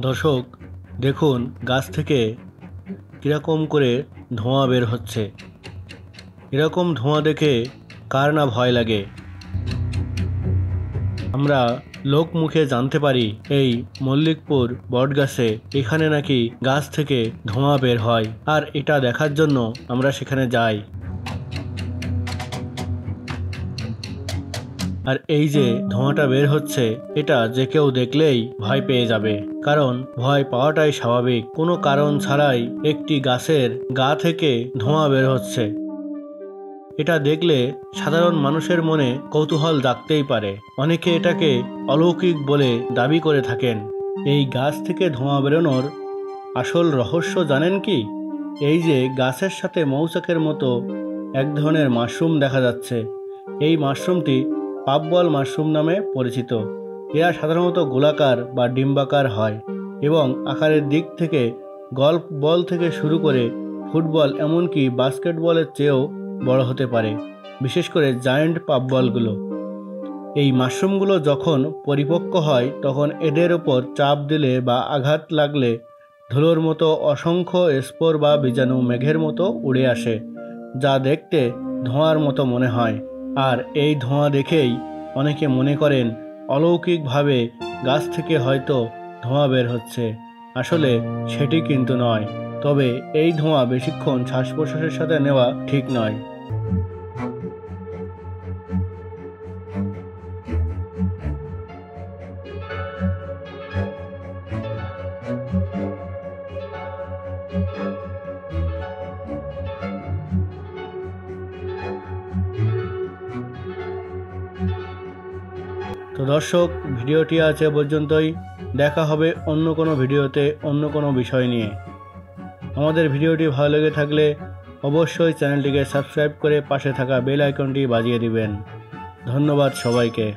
দর্শক দেখুন গাছ থেকে কীরকম করে ধোঁয়া বের হচ্ছে। এরকম ধোঁয়া দেখে কার না ভয় লাগে। আমরা লোক মুখে জানতে পারি এই মল্লিকপুর বটগাছে এখানে নাকি গাছ থেকে ধোঁয়া বের হয়, আর এটা দেখার জন্য আমরা সেখানে যাই। আর এই যে ধোঁয়াটা বের হচ্ছে, এটা যে কেউ দেখলেই ভয় পেয়ে যাবে, কারণ ভয় পাওয়াটাই স্বাভাবিক। কোনো কারণ ছাড়াই একটি গাছের গা থেকে ধোঁয়া বের হচ্ছে, এটা দেখলে সাধারণ মানুষের মনে কৌতূহল জাগতেই পারে। অনেকে এটাকে অলৌকিক বলে দাবি করে থাকেন। এই গাছ থেকে ধোঁয়া বেরোনোর আসল রহস্য জানেন কি? এই যে গাছের সাথে মৌচাকের মতো এক ধরনের মাশরুম দেখা যাচ্ছে, এই মাশরুমটি পাফবল মাশরুম নামে পরিচিত। এরা সাধারণত গোলাকার বা ডিম্বাকার হয় এবং আকারের দিক থেকে গল্ফ বল থেকে শুরু করে ফুটবল এমনকি বাস্কেটবলের চেয়েও বড় হতে পারে, বিশেষ করে জায়ান্ট পাফবলগুলো। এই মাশরুমগুলো যখন পরিপক্ক হয় তখন এদের ওপর চাপ দিলে বা আঘাত লাগলে ধুলোর মতো অসংখ্য স্পোর বা বীজাণু মেঘের মতো উড়ে আসে, যা দেখতে ধোঁয়ার মতো মনে হয়। আর এই ধোঁয়া দেখেই অনেকে মনে করেন অলৌকিকভাবে গাছ থেকে হয়তো ধোঁয়া বের হচ্ছে। আসলে সেটি কিন্তু নয়। তবে এই ধোঁয়া বেশিক্ষণ শ্বাস প্রশ্বাসের সাথে নেওয়া ঠিক নয়। তো দর্শক, ভিডিওটি আজ এ পর্যন্তই। দেখা হবে অন্য কোনো ভিডিওতে অন্য কোনো বিষয় নিয়ে। আমাদের ভিডিওটি ভালো লেগে থাকলে অবশ্যই চ্যানেলটিকে সাবস্ক্রাইব করে পাশে থাকা বেল আইকনটি বাজিয়ে দিবেন। ধন্যবাদ সবাইকে।